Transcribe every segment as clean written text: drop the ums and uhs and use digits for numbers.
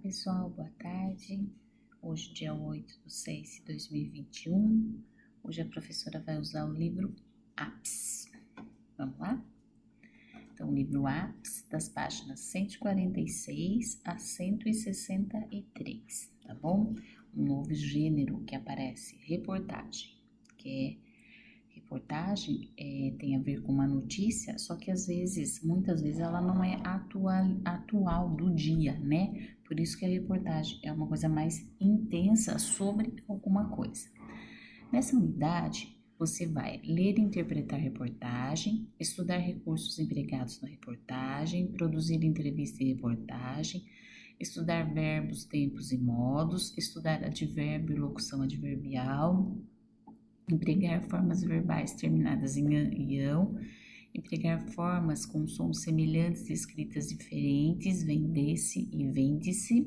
pessoal, boa tarde. Hoje, dia 8/6/2021. Hoje a professora vai usar o livro APS. Vamos lá? Então, o livro APS, das páginas 146 a 163, tá bom? Um novo gênero que aparece, reportagem, reportagem tem a ver com uma notícia, só que muitas vezes ela não é atual do dia, né? Por isso que a reportagem é uma coisa mais intensa sobre alguma coisa. Nessa unidade, você vai ler e interpretar a reportagem, estudar recursos empregados na reportagem, produzir entrevista e reportagem, estudar verbos, tempos e modos, estudar advérbio e locução adverbial, empregar formas verbais terminadas em -ão, empregar formas com sons semelhantes e escritas diferentes, vende-se e vende-se,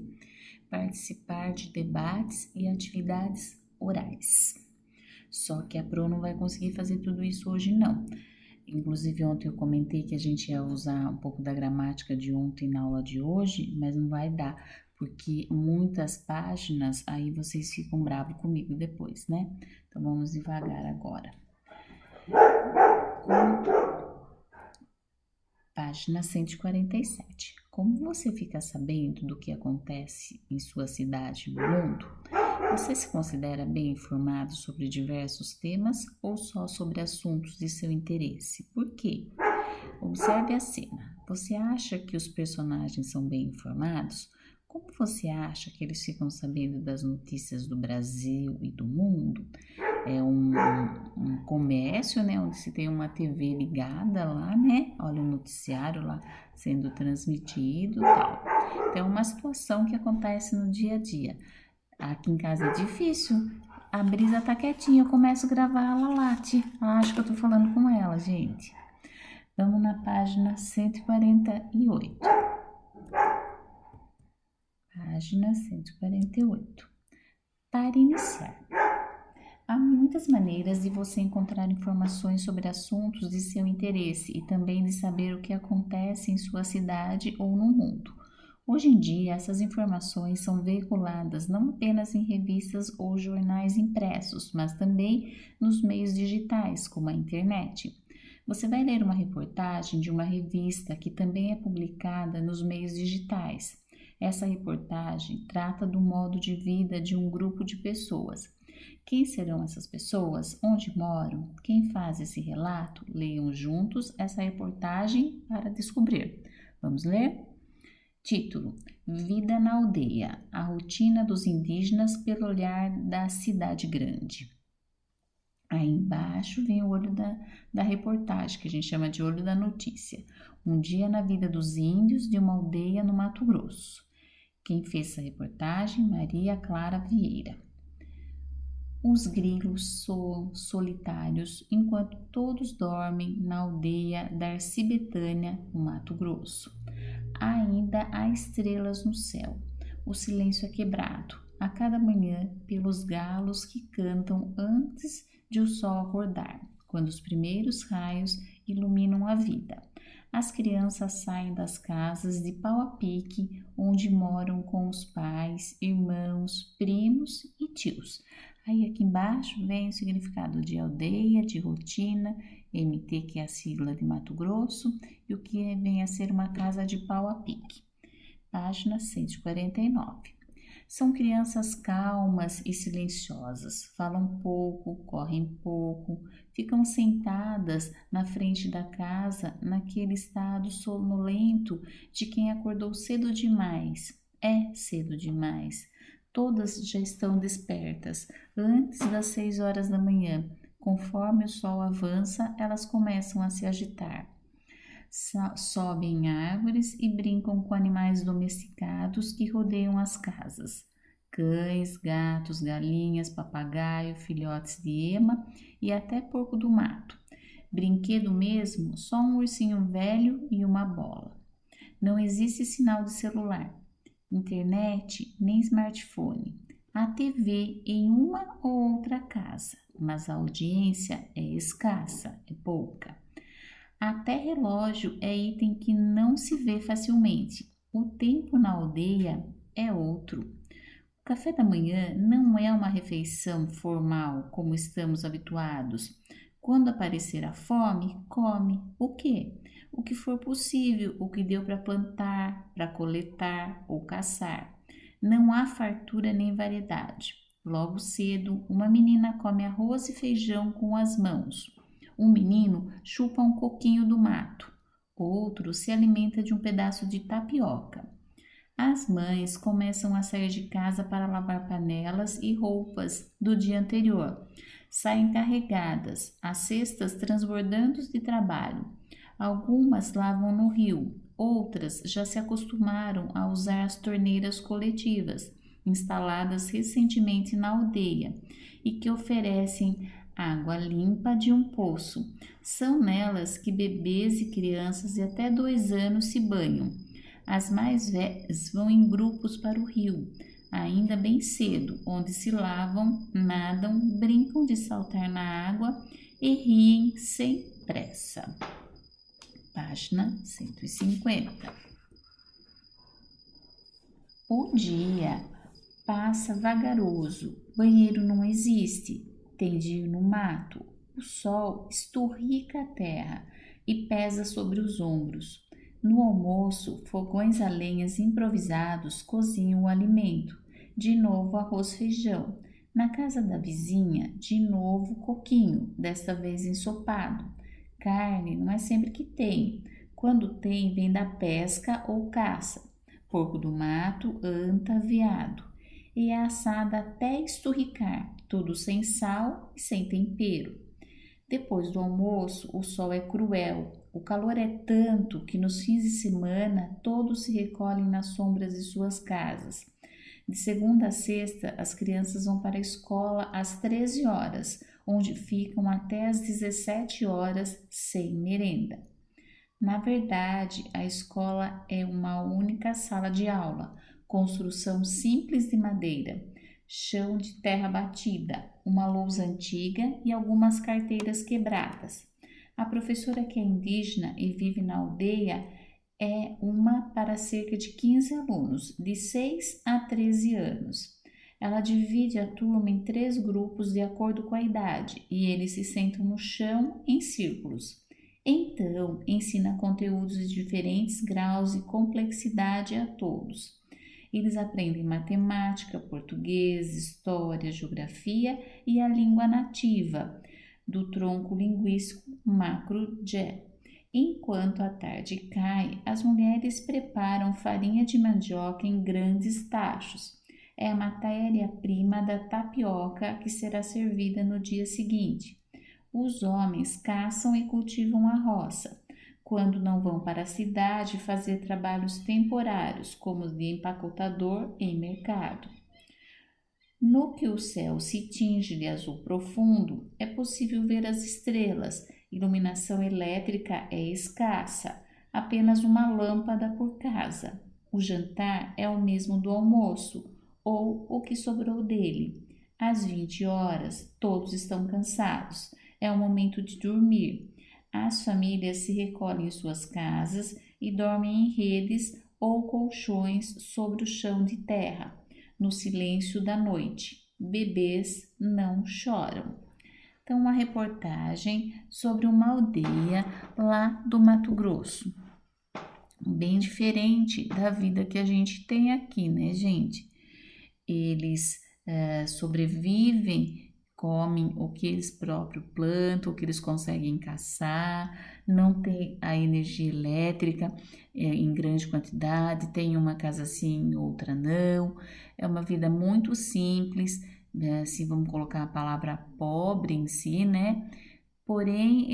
participar de debates e atividades orais. Só que a Pro não vai conseguir fazer tudo isso hoje, não. Inclusive, ontem eu comentei que a gente ia usar um pouco da gramática de ontem na aula de hoje, mas não vai dar, porque muitas páginas, aí vocês ficam bravos comigo depois, né? Então, vamos devagar agora. Página 147. Como você fica sabendo do que acontece em sua cidade e no mundo? Você se considera bem informado sobre diversos temas ou só sobre assuntos de seu interesse? Por quê? Observe a cena. Você acha que os personagens são bem informados? Como você acha que eles ficam sabendo das notícias do Brasil e do mundo? É um comércio, né, onde se tem uma TV ligada lá, né? Olha o noticiário lá sendo transmitido e tal. Então, é uma situação que acontece no dia a dia. Aqui em casa é difícil. A Brisa tá quietinha, eu começo a gravar, ela late. Ela acha que eu tô falando com ela, gente. Vamos na página 148. Página 148. Para iniciar. Há muitas maneiras de você encontrar informações sobre assuntos de seu interesse e também de saber o que acontece em sua cidade ou no mundo. Hoje em dia, essas informações são veiculadas não apenas em revistas ou jornais impressos, mas também nos meios digitais, como a internet. Você vai ler uma reportagem de uma revista que também é publicada nos meios digitais. Essa reportagem trata do modo de vida de um grupo de pessoas. Quem serão essas pessoas? Onde moram? Quem faz esse relato? Leiam juntos essa reportagem para descobrir. Vamos ler? Título: Vida na aldeia, a rotina dos indígenas pelo olhar da cidade grande. Aí embaixo vem o olho da reportagem, que a gente chama de olho da notícia. Um dia na vida dos índios de uma aldeia no Mato Grosso. Quem fez essa reportagem? Maria Clara Vieira. Os grilos soam solitários enquanto todos dormem na aldeia da Arcibetânia, no Mato Grosso. Ainda há estrelas no céu. O silêncio é quebrado a cada manhã pelos galos que cantam antes de o sol acordar, quando os primeiros raios iluminam a vida. As crianças saem das casas de pau a pique, onde moram com os pais, irmãos, primos e tios. Aí aqui embaixo vem o significado de aldeia, de rotina, MT, que é a sigla de Mato Grosso, e o que vem a ser uma casa de pau a pique. Página 149. São crianças calmas e silenciosas, falam pouco, correm pouco, ficam sentadas na frente da casa naquele estado sonolento de quem acordou cedo demais. É cedo demais. Todas já estão despertas antes das 6 horas da manhã. Conforme o sol avança, elas começam a se agitar. Sobem em árvores e brincam com animais domesticados que rodeiam as casas. Cães, gatos, galinhas, papagaio, filhotes de ema e até porco do mato. Brinquedo mesmo, só um ursinho velho e uma bola. Não existe sinal de celular, internet nem smartphone. Há TV em uma ou outra casa, mas a audiência é escassa, é pouca. Até relógio é item que não se vê facilmente. O tempo na aldeia é outro. O café da manhã não é uma refeição formal como estamos habituados. Quando aparecer a fome, come. O quê? O que for possível, o que deu para plantar, para coletar ou caçar. Não há fartura nem variedade. Logo cedo, uma menina come arroz e feijão com as mãos. Um menino chupa um coquinho do mato. Outro se alimenta de um pedaço de tapioca. As mães começam a sair de casa para lavar panelas e roupas do dia anterior. Saem carregadas, as cestas transbordando de trabalho. Algumas lavam no rio, outras já se acostumaram a usar as torneiras coletivas, instaladas recentemente na aldeia e que oferecem água limpa de um poço. São nelas que bebês e crianças de até 2 anos se banham. As mais velhas vão em grupos para o rio, ainda bem cedo, onde se lavam, nadam, brincam de saltar na água e riem sem pressa. Página 150. O dia passa vagaroso, banheiro não existe, tem de ir no mato. O sol esturrica a terra e pesa sobre os ombros. No almoço, fogões a lenhas improvisados cozinham o alimento. De novo arroz e feijão. Na casa da vizinha, de novo coquinho, desta vez ensopado. Carne não é sempre que tem. Quando tem, vem da pesca ou caça. Porco do mato, anta, veado. E é assada até esturricar, tudo sem sal e sem tempero. Depois do almoço, o sol é cruel. O calor é tanto que nos fins de semana todos se recolhem nas sombras de suas casas. De segunda a sexta, as crianças vão para a escola às 13 horas, onde ficam até às 17 horas sem merenda. Na verdade, a escola é uma única sala de aula, construção simples de madeira, chão de terra batida, uma lousa antiga e algumas carteiras quebradas. A professora, que é indígena e vive na aldeia, é uma para cerca de 15 alunos, de 6 a 13 anos. Ela divide a turma em 3 grupos de acordo com a idade e eles se sentam no chão em círculos. Então, ensina conteúdos de diferentes graus e complexidade a todos. Eles aprendem matemática, português, história, geografia e a língua nativa do tronco linguístico macro-jé. Enquanto a tarde cai, as mulheres preparam farinha de mandioca em grandes tachos. É a matéria-prima da tapioca que será servida no dia seguinte. Os homens caçam e cultivam a roça. Quando não vão para a cidade fazer trabalhos temporários, como de empacotador em mercado. No que o céu se tinge de azul profundo, é possível ver as estrelas. Iluminação elétrica é escassa, apenas uma lâmpada por casa. O jantar é o mesmo do almoço, ou o que sobrou dele. Às 20 horas, todos estão cansados. É o momento de dormir. As famílias se recolhem em suas casas e dormem em redes ou colchões sobre o chão de terra, no silêncio da noite. Bebês não choram. Então, uma reportagem sobre uma aldeia lá do Mato Grosso. Bem diferente da vida que a gente tem aqui, né, gente? Eles sobrevivem, comem o que eles próprios plantam, o que eles conseguem caçar, não tem a energia elétrica em grande quantidade, tem uma casa sim, outra não. É uma vida muito simples, se vamos colocar a palavra pobre em si, né? Porém,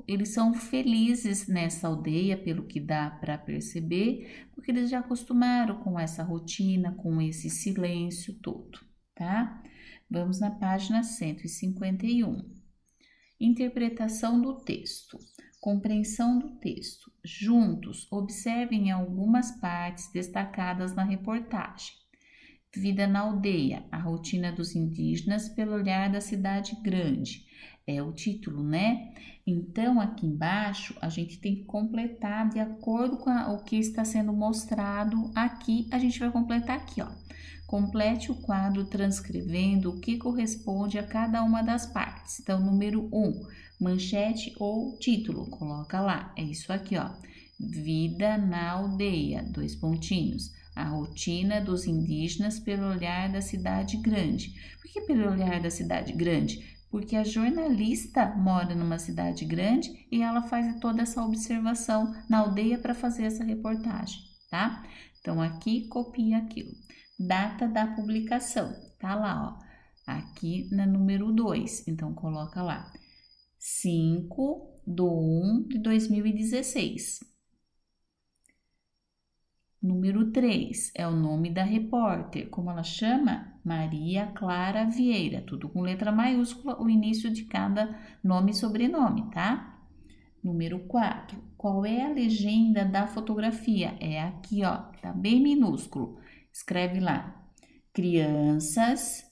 eles são felizes nessa aldeia, pelo que dá para perceber, porque eles já acostumaram com essa rotina, com esse silêncio todo, tá? Vamos na página 151. Interpretação do texto. Compreensão do texto. Juntos, observem algumas partes destacadas na reportagem. Vida na aldeia, a rotina dos indígenas pelo olhar da cidade grande. é o título, né? Então, aqui embaixo, a gente tem que completar de acordo com o que está sendo mostrado aqui. A gente vai completar aqui, ó. Complete o quadro transcrevendo o que corresponde a cada uma das partes. Então, número 1, manchete ou título, coloca lá. É isso aqui, ó. Vida na aldeia, 2 pontinhos. A rotina dos indígenas pelo olhar da cidade grande. Por que pelo olhar da cidade grande? Porque a jornalista mora numa cidade grande e ela faz toda essa observação na aldeia para fazer essa reportagem, tá? Então, aqui copia aquilo. Data da publicação, tá lá, ó. Aqui na número 2, então coloca lá. 5/1/2016. Número 3 é o nome da repórter, como ela chama? Maria Clara Vieira, tudo com letra maiúscula, o início de cada nome e sobrenome, tá? Número 4, qual é a legenda da fotografia? É aqui, ó, tá bem minúsculo. Escreve lá, crianças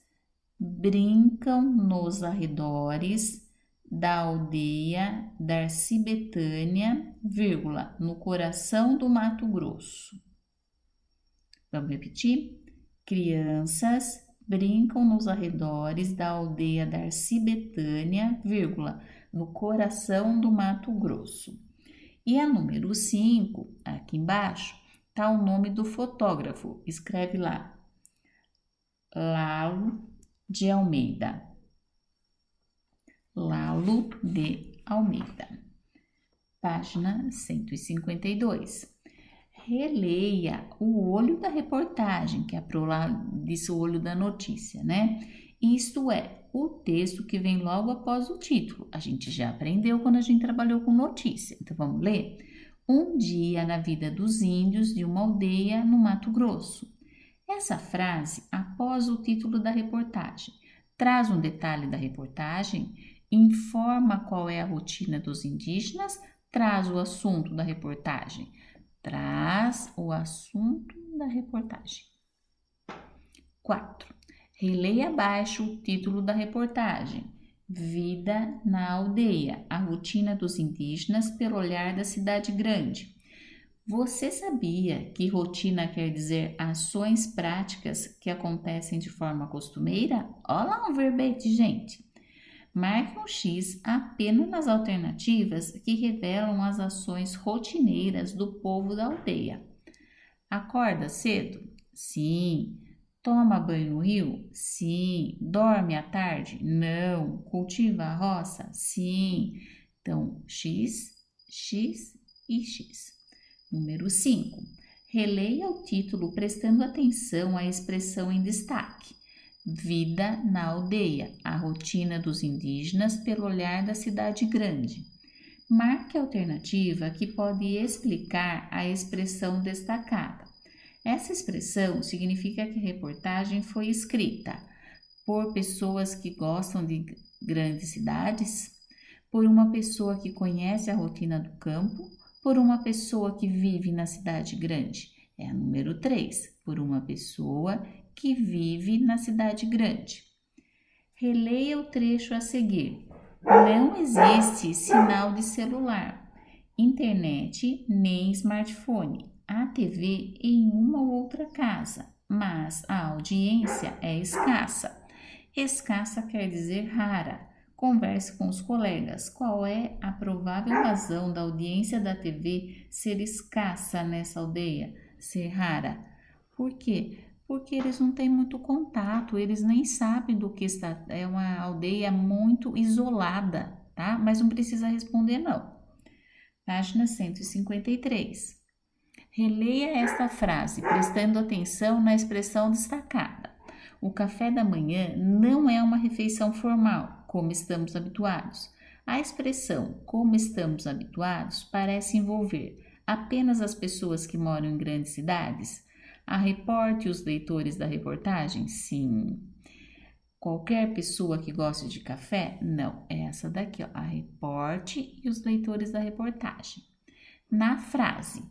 brincam nos arredores da aldeia Darcy Betânia, vírgula, no coração do Mato Grosso. Vamos repetir? Crianças brincam nos arredores da aldeia Darcy Betânia, vírgula, no coração do Mato Grosso. E a número 5, aqui embaixo, tá o nome do fotógrafo. Escreve lá, Lalo de Almeida. Lalo de Almeida. Página 152. Releia o olho da reportagem, que é pro lado disso, o olho da notícia, né? Isto é, o texto que vem logo após o título. A gente já aprendeu quando a gente trabalhou com notícia. Então, vamos ler? Um dia na vida dos índios de uma aldeia no Mato Grosso. Essa frase, após o título da reportagem, traz um detalhe da reportagem, informa qual é a rotina dos indígenas, traz o assunto da reportagem. Traz o assunto da reportagem. 4. Releia abaixo o título da reportagem. Vida na aldeia, a rotina dos indígenas pelo olhar da cidade grande. Você sabia que rotina quer dizer ações práticas que acontecem de forma costumeira? Olha lá um verbete, gente. Marque um X apenas nas alternativas que revelam as ações rotineiras do povo da aldeia. Acorda cedo? Sim. Toma banho no rio? Sim. Dorme à tarde? Não. Cultiva a roça? Sim. Então, X, X e X. Número 5. Releia o título prestando atenção à expressão em destaque. Vida na aldeia, a rotina dos indígenas pelo olhar da cidade grande. Marque a alternativa que pode explicar a expressão destacada. Essa expressão significa que a reportagem foi escrita por pessoas que gostam de grandes cidades, por uma pessoa que conhece a rotina do campo, por uma pessoa que vive na cidade grande. É a número 3, por uma pessoa que vive na cidade grande. Releia o trecho a seguir. Não existe sinal de celular, internet nem smartphone. Há TV em uma ou outra casa, mas a audiência é escassa. Escassa quer dizer rara. Converse com os colegas. Qual é a provável razão da audiência da TV ser escassa nessa aldeia, ser rara? Por quê? Porque eles não têm muito contato, eles nem sabem do que está. É uma aldeia muito isolada, tá? Mas não precisa responder, não. Página 153. Releia esta frase, prestando atenção na expressão destacada. O café da manhã não é uma refeição formal, como estamos habituados. A expressão como estamos habituados parece envolver apenas as pessoas que moram em grandes cidades. A repórter e os leitores da reportagem? Sim. Qualquer pessoa que goste de café? Não, é essa daqui, ó, a repórter e os leitores da reportagem. Na frase,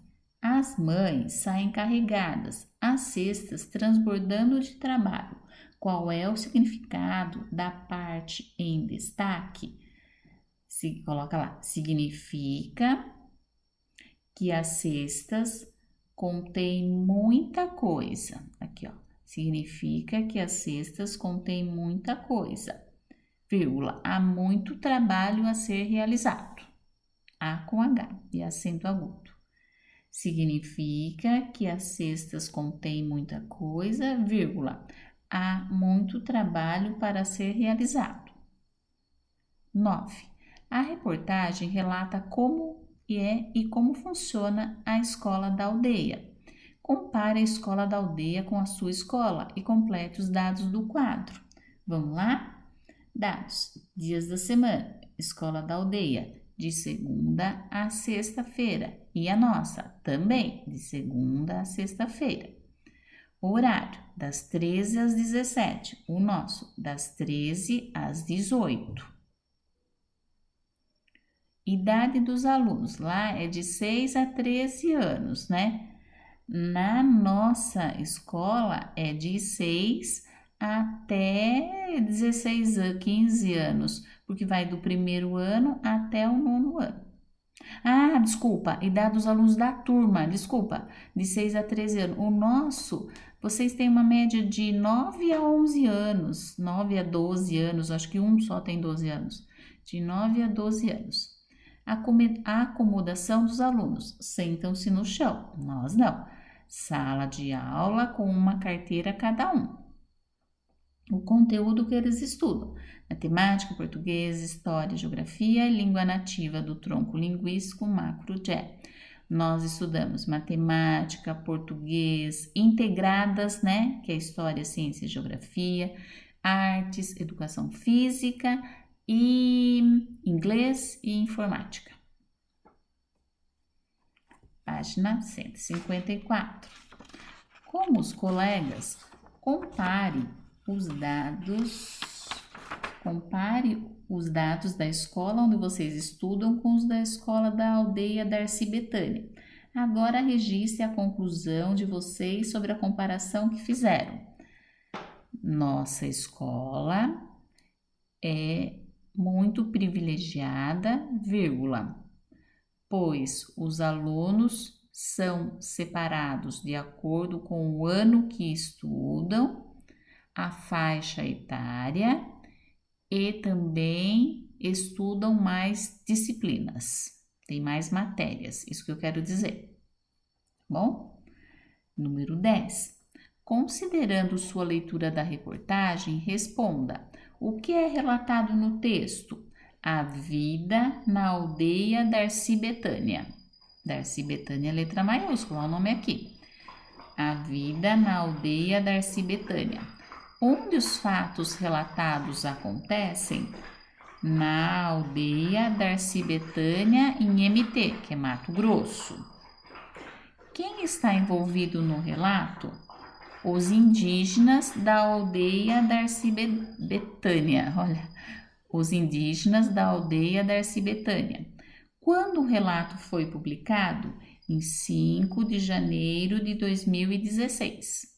as mães saem carregadas, as cestas transbordando de trabalho. Qual é o significado da parte em destaque? Coloca lá, significa que as cestas contêm muita coisa. Aqui, ó, significa que as cestas contêm muita coisa, vírgula, há muito trabalho a ser realizado. A com H e acento agudo. Significa que as cestas contêm muita coisa, vírgula, há muito trabalho para ser realizado. 9. A reportagem relata como é e como funciona a escola da aldeia. Compare a escola da aldeia com a sua escola e complete os dados do quadro. Vamos lá? Dados: dias da semana, escola da aldeia, de segunda a sexta-feira. E a nossa, também, de segunda a sexta-feira. Horário, das 13 às 17. O nosso, das 13 às 18. Idade dos alunos, lá é de 6 a 13 anos, né? Na nossa escola é de 6 até 16 anos, 15 anos, porque vai do primeiro ano até o 9º ano. Ah, desculpa, idade dos alunos da turma, desculpa, de 6 a 13 anos. O nosso, vocês têm uma média de 9 a 11 anos, 9 a 12 anos, acho que um só tem 12 anos, de 9 a 12 anos. A acomodação dos alunos, sentam-se no chão, nós não. Sala de aula com uma carteira cada um. O conteúdo que eles estudam: matemática, português, história, geografia e língua nativa do tronco linguístico macro-GE. Nós estudamos matemática, português, integradas, né? Que é história, ciência e geografia, artes, educação física e inglês e informática. Página 154. Como os colegas, compare os dados da escola onde vocês estudam com os da escola da aldeia Darcy Betânia. Agora registre a conclusão de vocês sobre a comparação que fizeram. Nossa escola é muito privilegiada, vírgula, pois os alunos são separados de acordo com o ano que estudam, a faixa etária e também estudam mais disciplinas, tem mais matérias, isso que eu quero dizer. Bom, número 10. Considerando sua leitura da reportagem, responda: o que é relatado no texto? A vida na aldeia Darcy Betânia. Darcy Betânia, letra maiúscula, o nome aqui. A vida na aldeia Darcy Betânia. Onde os fatos relatados acontecem? Na aldeia Darcy Betânia, em MT, que é Mato Grosso. Quem está envolvido no relato? Os indígenas da aldeia Darcy Betânia. Olha, os indígenas da aldeia Darcy Betânia. Quando o relato foi publicado? Em 5 de janeiro de 2016.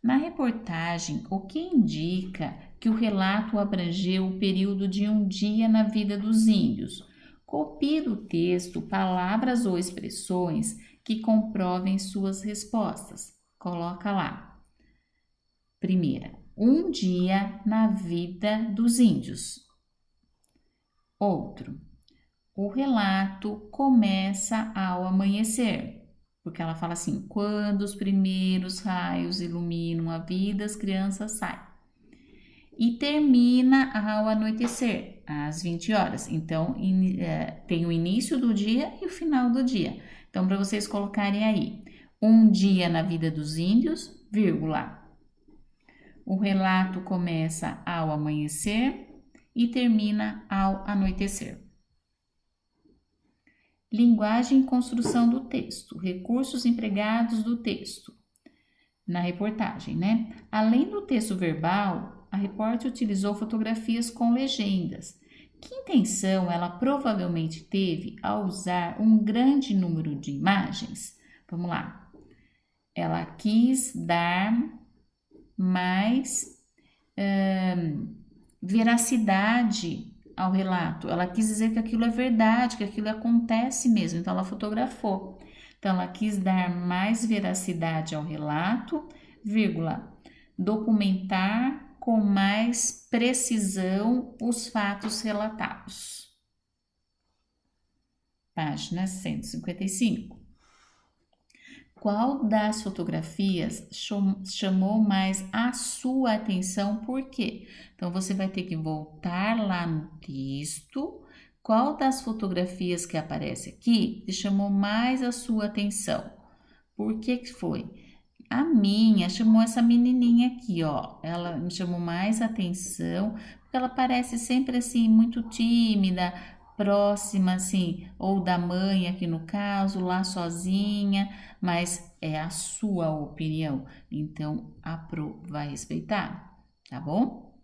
Na reportagem, o que indica que o relato abrangeu o período de um dia na vida dos índios? Copie do texto palavras ou expressões que comprovem suas respostas. Coloca lá. Primeira, um dia na vida dos índios. Outro, o relato começa ao amanhecer, porque ela fala assim: quando os primeiros raios iluminam a vida, as crianças saem. E termina ao anoitecer, às 20 horas. Então, tem o início do dia e o final do dia. Então, para vocês colocarem aí, um dia na vida dos índios, vírgula. O relato começa ao amanhecer e termina ao anoitecer. Linguagem e construção do texto, recursos empregados do texto. Na reportagem, né? Além do texto verbal, a repórter utilizou fotografias com legendas. Que intenção ela provavelmente teve ao usar um grande número de imagens? Vamos lá. Ela quis dar mais veracidade ao relato. Ela quis dizer que aquilo é verdade, que aquilo acontece mesmo. Então, ela fotografou. Então, ela quis dar mais veracidade ao relato, vírgula, documentar com mais precisão os fatos relatados. Página 155. Qual das fotografias chamou mais a sua atenção? Por quê? Então, você vai ter que voltar lá no texto. Qual das fotografias que aparece aqui te chamou mais a sua atenção? Por que foi? A minha chamou essa menininha aqui, ó. Ela me chamou mais atenção, porque ela parece sempre assim, muito tímida, próxima, assim, ou da mãe aqui no caso, lá sozinha, mas é a sua opinião. Então, a Pro vai respeitar, tá bom?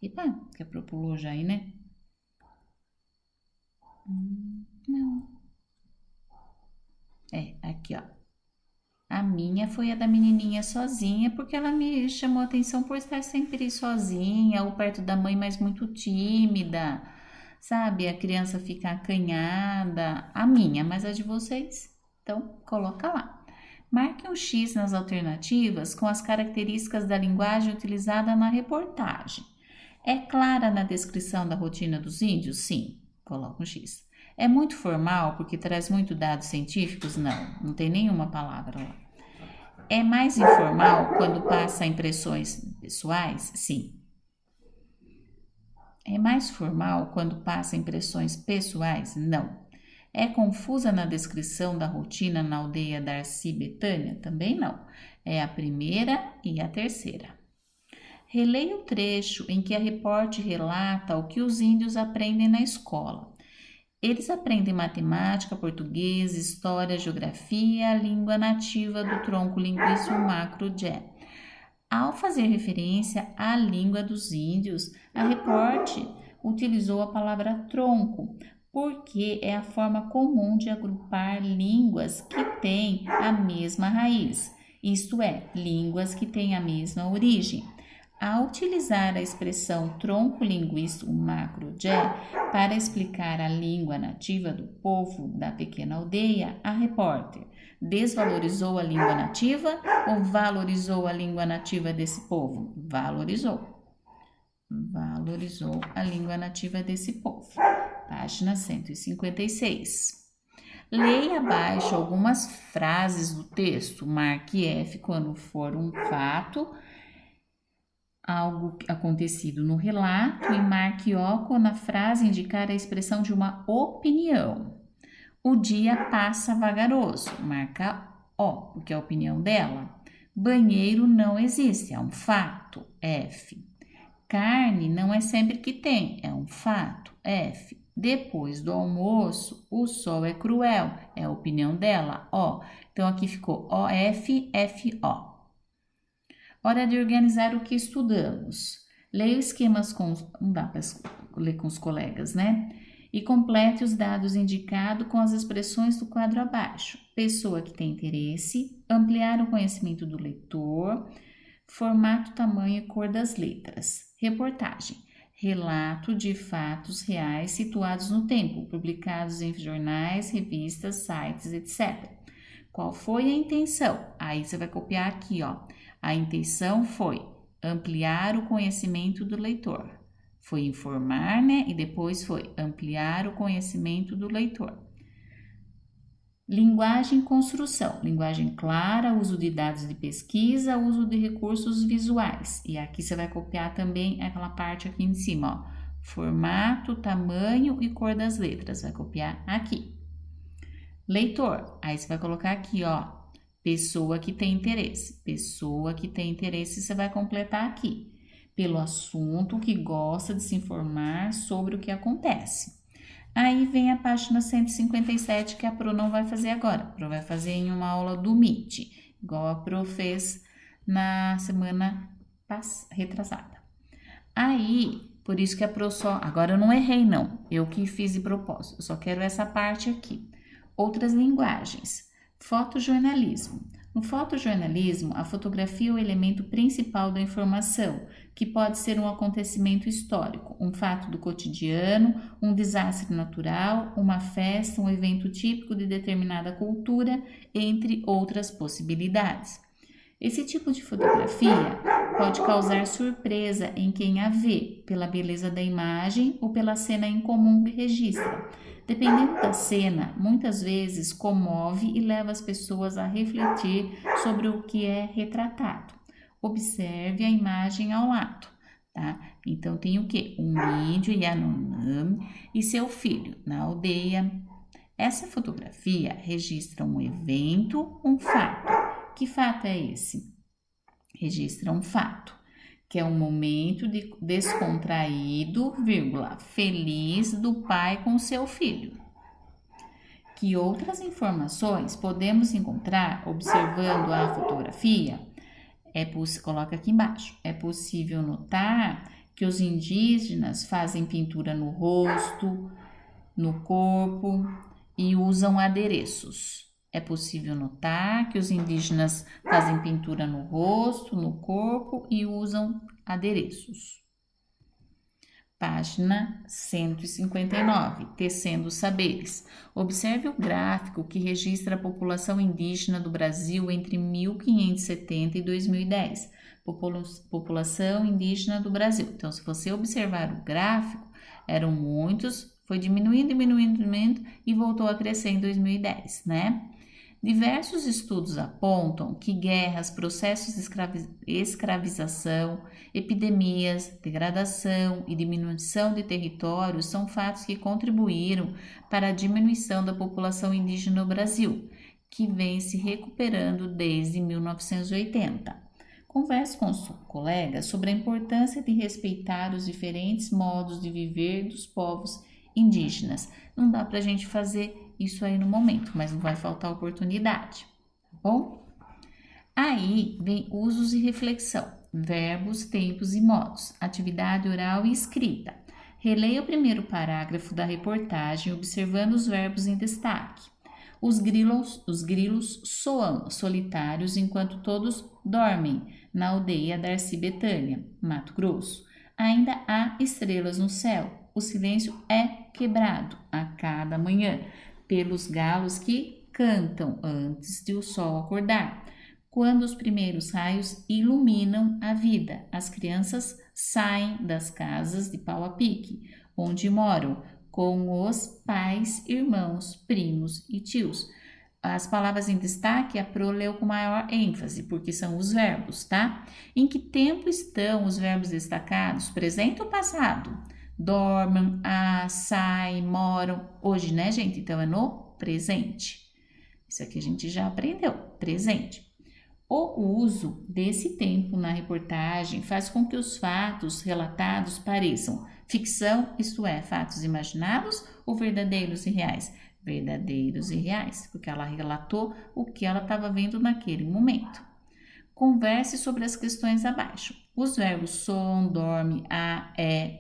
Epa, que a Pro pulou já aí, né? Não. É, aqui, ó. A minha foi a da menininha sozinha, porque ela me chamou a atenção por estar sempre sozinha, ou perto da mãe, mas muito tímida, sabe? A criança fica acanhada. A minha, mas a de vocês? Então, coloca lá. Marque um X nas alternativas com as características da linguagem utilizada na reportagem. É clara na descrição da rotina dos índios? Sim, coloca um X. É muito formal porque traz muito dados científicos? Não tem nenhuma palavra lá. É mais informal quando passa impressões pessoais? Sim. É mais formal quando passa impressões pessoais? Não. É confusa na descrição da rotina na aldeia Darcy Betânia? Também não. É a primeira e a terceira. Releia o trecho em que a repórter relata o que os índios aprendem na escola. Eles aprendem matemática, português, história, geografia, a língua nativa do tronco linguístico macro-jé. Ao fazer referência à língua dos índios, a repórter utilizou a palavra tronco, porque é a forma comum de agrupar línguas que têm a mesma raiz, isto é, línguas que têm a mesma origem. Ao utilizar a expressão tronco linguístico macro-jé para explicar a língua nativa do povo da pequena aldeia, a repórter desvalorizou a língua nativa ou valorizou a língua nativa desse povo? Valorizou. Valorizou a língua nativa desse povo. Página 156. Leia abaixo algumas frases do texto. Marque F quando for um fato, algo acontecido no relato, e marque O quando a frase indicar a expressão de uma opinião. O dia passa vagaroso, marca O, porque é a opinião dela. Banheiro não existe, é um fato, F. Carne não é sempre que tem, é um fato, F. Depois do almoço, o sol é cruel, é a opinião dela, O. Então aqui ficou OF, FO. Hora de organizar o que estudamos. Leia esquemas com... Não dá para ler com os colegas, né? E complete os dados indicados com as expressões do quadro abaixo. Pessoa que tem interesse, ampliar o conhecimento do leitor, formato, tamanho e cor das letras. Reportagem. Relato de fatos reais situados no tempo, publicados em jornais, revistas, sites, etc. Qual foi a intenção? Aí você vai copiar aqui, ó. A intenção foi ampliar o conhecimento do leitor. Foi informar, né? E depois foi ampliar o conhecimento do leitor. Linguagem e construção. Linguagem clara, uso de dados de pesquisa, uso de recursos visuais. E aqui você vai copiar também aquela parte aqui em cima, ó. Formato, tamanho e cor das letras. Vai copiar aqui. Leitor. Aí você vai colocar aqui, ó. Pessoa que tem interesse. Pessoa que tem interesse, você vai completar aqui. Pelo assunto que gosta de se informar sobre o que acontece. Aí vem a página 157, que a Pro não vai fazer agora. A Pro vai fazer em uma aula do Meet, igual a Pro fez na semana retrasada. Aí, por isso que a Pro só... Agora eu não errei, não. Eu que fiz de propósito. Eu só quero essa parte aqui. Outras linguagens. Fotojornalismo. No fotojornalismo, a fotografia é o elemento principal da informação, que pode ser um acontecimento histórico, um fato do cotidiano, um desastre natural, uma festa, um evento típico de determinada cultura, entre outras possibilidades. Esse tipo de fotografia pode causar surpresa em quem a vê, pela beleza da imagem ou pela cena incomum que registra. Dependendo da cena, muitas vezes comove e leva as pessoas a refletir sobre o que é retratado. Observe a imagem ao lado, tá? Então tem o quê? Um índio Yanomami e seu filho na aldeia. Essa fotografia registra um evento, um fato. Que fato é esse? Registra um fato, que é um momento descontraído, feliz do pai com seu filho. Que outras informações podemos encontrar observando a fotografia? Coloca aqui embaixo. É possível notar que os indígenas fazem pintura no rosto, no corpo e usam adereços. É possível notar que os indígenas fazem pintura no rosto, no corpo e usam adereços. Página 159, Tecendo Saberes. Observe o gráfico que registra a população indígena do Brasil entre 1570 e 2010. População indígena do Brasil. Então, se você observar o gráfico, eram muitos, foi diminuindo e voltou a crescer em 2010, né? Diversos estudos apontam que guerras, processos de escravização, epidemias, degradação e diminuição de territórios são fatos que contribuíram para a diminuição da população indígena no Brasil, que vem se recuperando desde 1980. Converse com seu colega sobre a importância de respeitar os diferentes modos de viver dos povos indígenas. Não dá para a gente fazer isso aí no momento, mas não vai faltar oportunidade, tá bom? Aí vem usos e reflexão, verbos, tempos e modos, atividade oral e escrita. Releia o primeiro parágrafo da reportagem observando os verbos em destaque. Os grilos soam solitários enquanto todos dormem na aldeia Darcy Betânia, Mato Grosso. Ainda há estrelas no céu. O silêncio é quebrado a cada manhã pelos galos que cantam antes de o sol acordar. Quando os primeiros raios iluminam a vida, as crianças saem das casas de pau a pique, onde moram, com os pais, irmãos, primos e tios. As palavras em destaque a Pro leu com maior ênfase, porque são os verbos, tá? Em que tempo estão os verbos destacados? Presente ou passado? Dormem, saem, moram. Hoje, né, gente? Então, é no presente. Isso aqui a gente já aprendeu. Presente. O uso desse tempo na reportagem faz com que os fatos relatados pareçam ficção, isto é, fatos imaginados ou verdadeiros e reais? Verdadeiros e reais, porque ela relatou o que ela estava vendo naquele momento. Converse sobre as questões abaixo. Os verbos soam, dorme,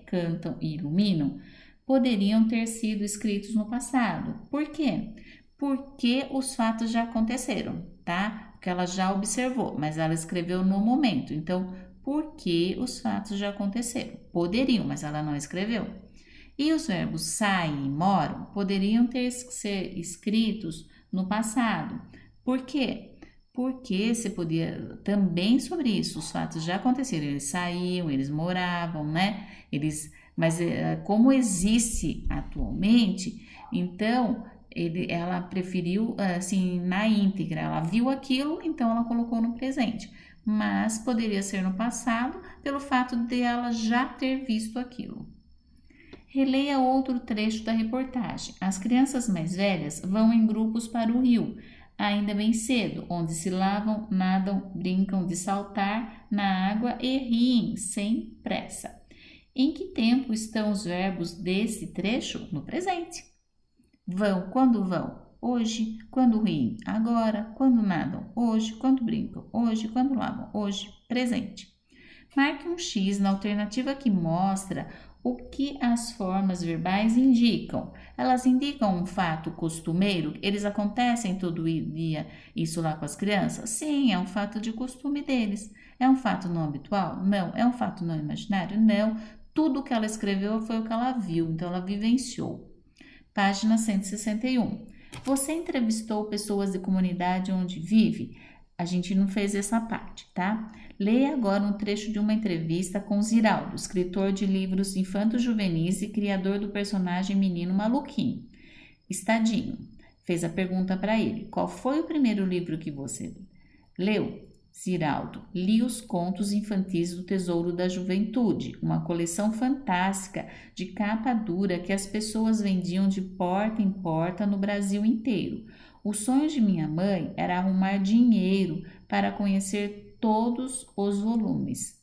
cantam e iluminam poderiam ter sido escritos no passado. Por quê? Porque os fatos já aconteceram, tá? Porque ela já observou, mas ela escreveu no momento. Então, porque os fatos já aconteceram? Poderiam, mas ela não escreveu. E os verbos saem e moram poderiam ter ser escritos no passado. Por quê? Porque você podia também sobre isso, os fatos já aconteceram, eles saíam, eles moravam, né? Mas como existe atualmente, então ela preferiu assim na íntegra, ela viu aquilo, então ela colocou no presente. Mas poderia ser no passado pelo fato de ela já ter visto aquilo. Releia outro trecho da reportagem. As crianças mais velhas vão em grupos para o rio, ainda bem cedo, onde se lavam, nadam, brincam de saltar na água e riem sem pressa. Em que tempo estão os verbos desse trecho? No presente. Vão, quando vão? Hoje. Quando riem? Agora. Quando nadam? Hoje. Quando brincam? Hoje. Quando lavam? Hoje. Presente. Marque um X na alternativa que mostra O que as formas verbais indicam? Elas indicam um fato costumeiro? Eles acontecem todo dia, isso lá com as crianças? Sim, é um fato de costume deles. É um fato não habitual? Não. É um fato não imaginário? Não. Tudo que ela escreveu foi o que ela viu, então ela vivenciou. Página 161. Você entrevistou pessoas de comunidade onde vive? A gente não fez essa parte, tá? Leia agora um trecho de uma entrevista com Ziraldo, escritor de livros infanto-juvenis e criador do personagem Menino Maluquinho. Estadinho fez a pergunta para ele: qual foi o primeiro livro que você leu? Ziraldo: li os contos infantis do Tesouro da Juventude, uma coleção fantástica de capa dura que as pessoas vendiam de porta em porta no Brasil inteiro. O sonho de minha mãe era arrumar dinheiro para conhecer todos os volumes.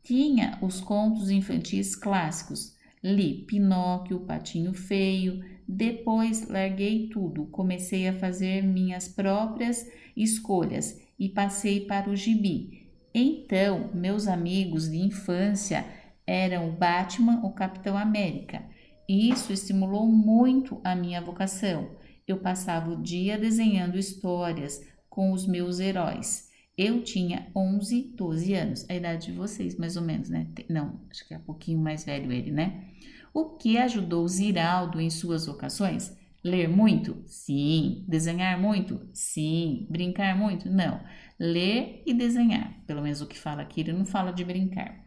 Tinha os contos infantis clássicos. Li Pinóquio, Patinho Feio. Depois larguei tudo, comecei a fazer minhas próprias escolhas e passei para o gibi. Então, meus amigos de infância eram o Batman, o Capitão América. Isso estimulou muito a minha vocação. Eu passava o dia desenhando histórias com os meus heróis. Eu tinha 11, 12 anos, a idade de vocês, mais ou menos, né? Não, acho que é um pouquinho mais velho ele, né? O que ajudou Ziraldo em suas vocações? Ler muito? Sim. Desenhar muito? Sim. Brincar muito? Não. Ler e desenhar. Pelo menos o que fala aqui, ele não fala de brincar.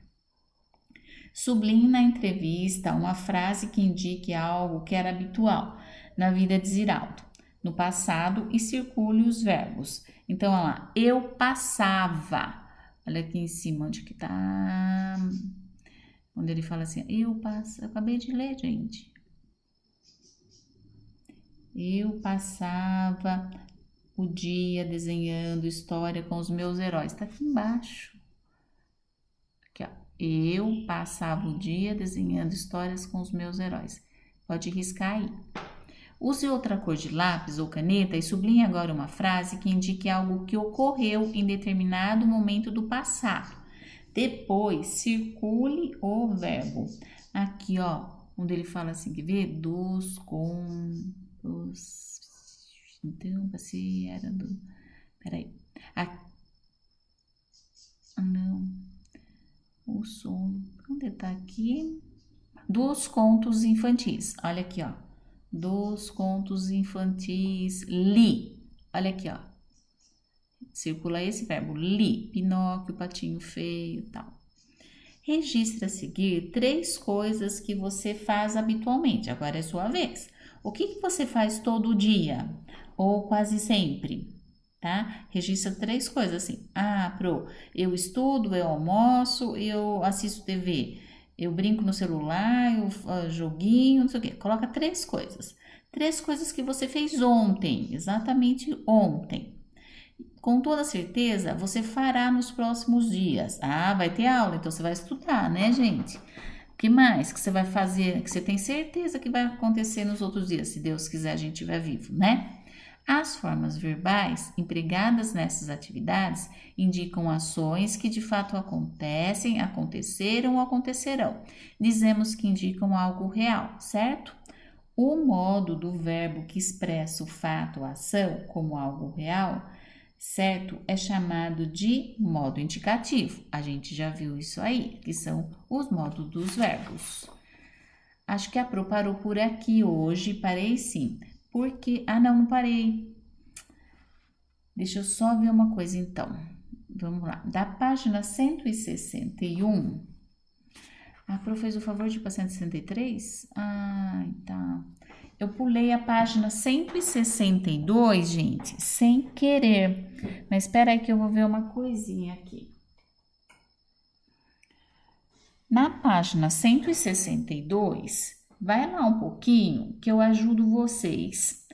Sublinhe na entrevista uma frase que indique algo que era habitual na vida de Ziraldo no passado e circule os verbos. Então, olha lá, eu passava. Olha aqui em cima, onde que tá? Onde ele fala assim, eu acabei de ler, gente. Eu passava o dia desenhando história com os meus heróis. Tá aqui embaixo. Aqui, ó. Eu passava o dia desenhando histórias com os meus heróis. Pode riscar aí. Use outra cor de lápis ou caneta e sublinhe agora uma frase que indique algo que ocorreu em determinado momento do passado. Depois, circule o verbo. Aqui, ó, onde ele fala assim, quer ver? Então, você era do... Peraí. Não. O sono. Onde tá aqui? Dos contos infantis. Olha aqui, ó. Dos contos infantis. Li. Olha aqui, ó. Circula esse verbo. Li. Pinóquio, Patinho Feio e tal. Registre a seguir 3 coisas que você faz habitualmente. Agora é sua vez. O que você faz todo dia? Ou quase sempre? Tá? Registra 3 coisas assim. Eu estudo, eu almoço, eu assisto TV, eu brinco no celular, eu joguinho, não sei o quê. Coloca 3 coisas. 3 coisas que você fez ontem, exatamente ontem. Com toda certeza, você fará nos próximos dias. Vai ter aula, então você vai estudar, né, gente? O que mais que você vai fazer, que você tem certeza que vai acontecer nos outros dias, se Deus quiser a gente estiver vivo, né? As formas verbais empregadas nessas atividades indicam ações que de fato acontecem, aconteceram ou acontecerão. Dizemos que indicam algo real, certo? O modo do verbo que expressa o fato ou ação como algo real, certo? É chamado de modo indicativo. A gente já viu isso aí, que são os modos dos verbos. Acho que a Pro parou por aqui hoje, parei sim. Porque, não parei. Deixa eu só ver uma coisa então. Vamos lá. Da página 161, a Pro fez o favor de ir para 163? Tá. Eu pulei a página 162, gente, sem querer. Mas espera aí que eu vou ver uma coisinha aqui. Na página 162, vai lá um pouquinho que eu ajudo vocês.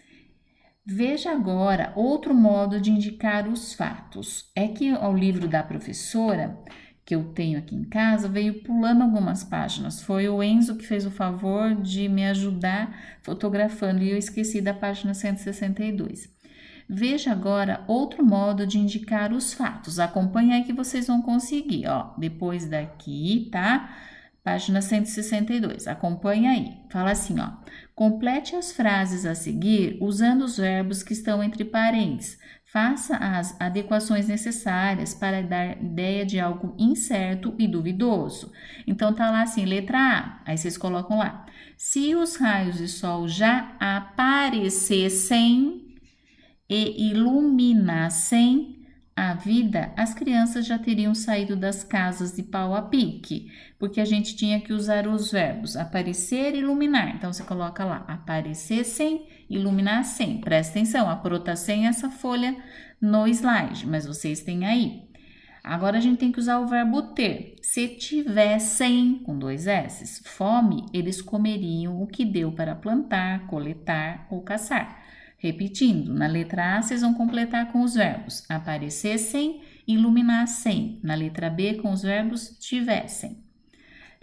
Veja agora outro modo de indicar os fatos. É que o livro da professora, que eu tenho aqui em casa, veio pulando algumas páginas. Foi o Enzo que fez o favor de me ajudar fotografando e eu esqueci da página 162. Veja agora outro modo de indicar os fatos. Acompanhe aí que vocês vão conseguir, ó. Depois daqui, tá? Página 162, acompanha aí. Fala assim, ó. Complete as frases a seguir usando os verbos que estão entre parênteses. Faça as adequações necessárias para dar ideia de algo incerto e duvidoso. Então, tá lá assim, letra A. Aí vocês colocam lá. Se os raios de sol já aparecessem e iluminassem a vida, as crianças já teriam saído das casas de pau a pique, porque a gente tinha que usar os verbos aparecer e iluminar. Então, você coloca lá, aparecer sem, iluminar sem. Presta atenção, a Pro tá sem essa folha no slide, mas vocês têm aí. Agora, a gente tem que usar o verbo ter. Se tivessem, com 2 S's, fome, eles comeriam o que deu para plantar, coletar ou caçar. Repetindo, na letra A, vocês vão completar com os verbos aparecessem, iluminassem. Na letra B, com os verbos tivessem.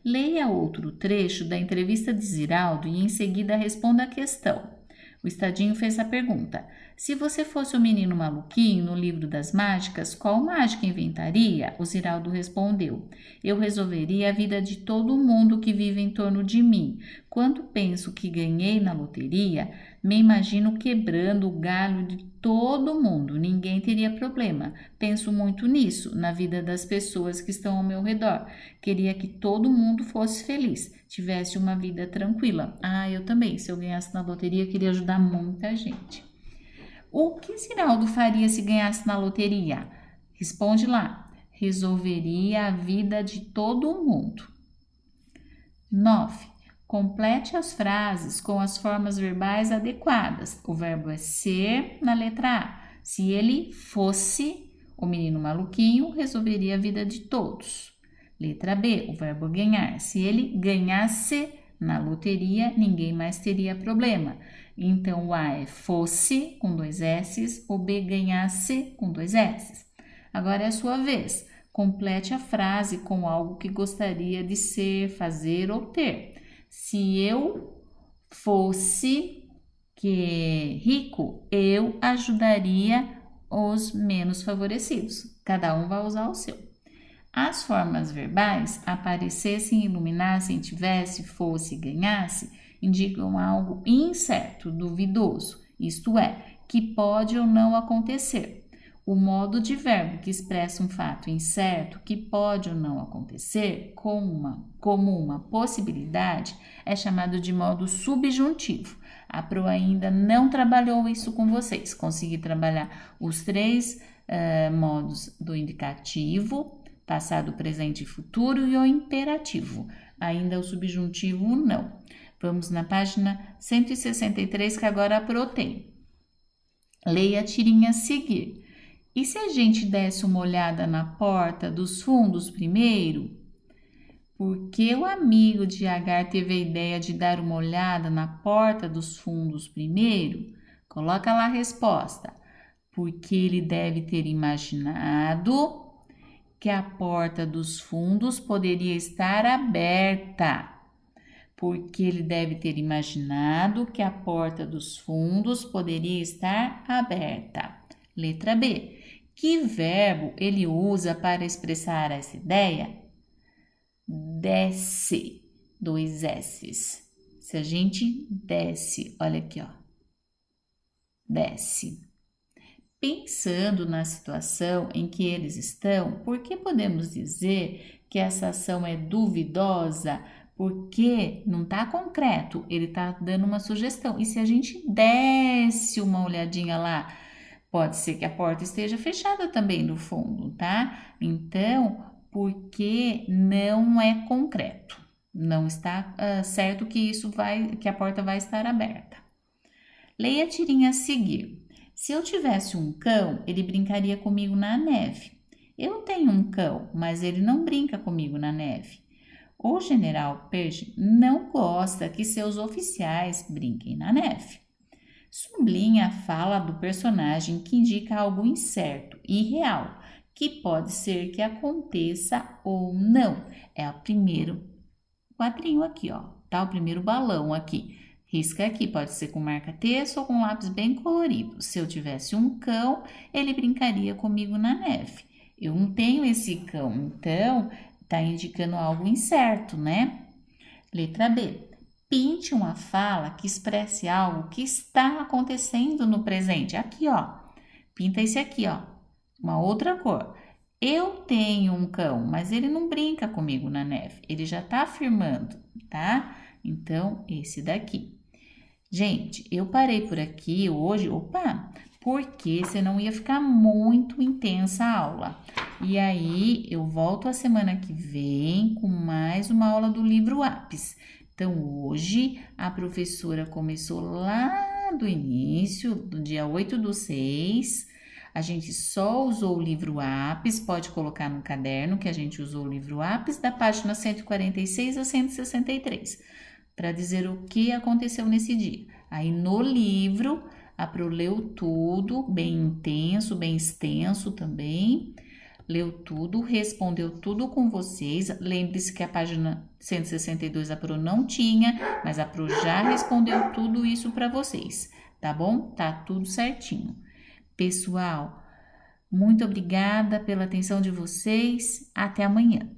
Leia outro trecho da entrevista de Ziraldo e em seguida responda a questão. O Estadinho fez a pergunta: se você fosse o menino maluquinho no livro das mágicas, qual mágica inventaria? O Ziraldo respondeu: eu resolveria a vida de todo mundo que vive em torno de mim. Quando penso que ganhei na loteria, me imagino quebrando o galho de todo mundo. Ninguém teria problema. Penso muito nisso, na vida das pessoas que estão ao meu redor. Queria que todo mundo fosse feliz, tivesse uma vida tranquila. Eu também. Se eu ganhasse na loteria, queria ajudar muita gente. O que Ziraldo faria se ganhasse na loteria? Responde lá. Resolveria a vida de todo mundo. 9. Complete as frases com as formas verbais adequadas. O verbo é ser na letra A. Se ele fosse o menino maluquinho, resolveria a vida de todos. Letra B, o verbo ganhar. Se ele ganhasse na loteria, ninguém mais teria problema. Então, o A é fosse, com 2 S's, o B ganhasse, com 2 S's. Agora é a sua vez. Complete a frase com algo que gostaria de ser, fazer ou ter. Se eu fosse rico, eu ajudaria os menos favorecidos. Cada um vai usar o seu. As formas verbais, aparecessem, iluminassem, tivesse, fosse, ganhasse, indicam algo incerto, duvidoso, isto é, que pode ou não acontecer. O modo de verbo que expressa um fato incerto, que pode ou não acontecer, como uma possibilidade, é chamado de modo subjuntivo. A Pro ainda não trabalhou isso com vocês. Consegui trabalhar os 3 modos do indicativo, passado, presente e futuro, e o imperativo. Ainda o subjuntivo não. Vamos na página 163, que agora a Pro tem. Leia a tirinha a seguir. E se a gente desse uma olhada na porta dos fundos primeiro? Por que o amigo de Agar teve a ideia de dar uma olhada na porta dos fundos primeiro? Coloca lá a resposta. Porque ele deve ter imaginado que a porta dos fundos poderia estar aberta. Porque ele deve ter imaginado que a porta dos fundos poderia estar aberta. Letra B. Que verbo ele usa para expressar essa ideia? Desce, 2 S's. Se a gente desce, olha aqui, ó. Desce. Pensando na situação em que eles estão, por que podemos dizer que essa ação é duvidosa? Porque não está concreto, ele está dando uma sugestão. E se a gente desce uma olhadinha lá, pode ser que a porta esteja fechada também no fundo, tá? Então, porque não é concreto, não está certo que que a porta vai estar aberta. Leia a tirinha a seguir. Se eu tivesse um cão, ele brincaria comigo na neve. Eu tenho um cão, mas ele não brinca comigo na neve. O general Pershing não gosta que seus oficiais brinquem na neve. Sublinha a fala do personagem que indica algo incerto e real, que pode ser que aconteça ou não. É o primeiro quadrinho aqui, ó, tá? O primeiro balão aqui. Risca aqui, pode ser com marca-texto ou com lápis bem colorido. Se eu tivesse um cão, ele brincaria comigo na neve. Eu não tenho esse cão, então Tá indicando algo incerto, né? Letra B. Pinte uma fala que expresse algo que está acontecendo no presente. Aqui, ó. Pinta esse aqui, ó. Uma outra cor. Eu tenho um cão, mas ele não brinca comigo na neve. Ele já tá afirmando, tá? Então, esse daqui. Gente, eu parei por aqui hoje, porque senão ia ficar muito intensa a aula. E aí, eu volto a semana que vem com mais uma aula do livro Apis. Então, hoje, a professora começou lá do início, do dia 8/6. A gente só usou o livro Apis, pode colocar no caderno que a gente usou o livro Apis, da página 146 a 163, para dizer o que aconteceu nesse dia. Aí no livro, a Pro leu tudo, bem intenso, bem extenso também, leu tudo, respondeu tudo com vocês. Lembre-se que a página 162 a Pro não tinha, mas a Pro já respondeu tudo isso para vocês, tá bom? Tá tudo certinho. Pessoal, muito obrigada pela atenção de vocês. Até amanhã.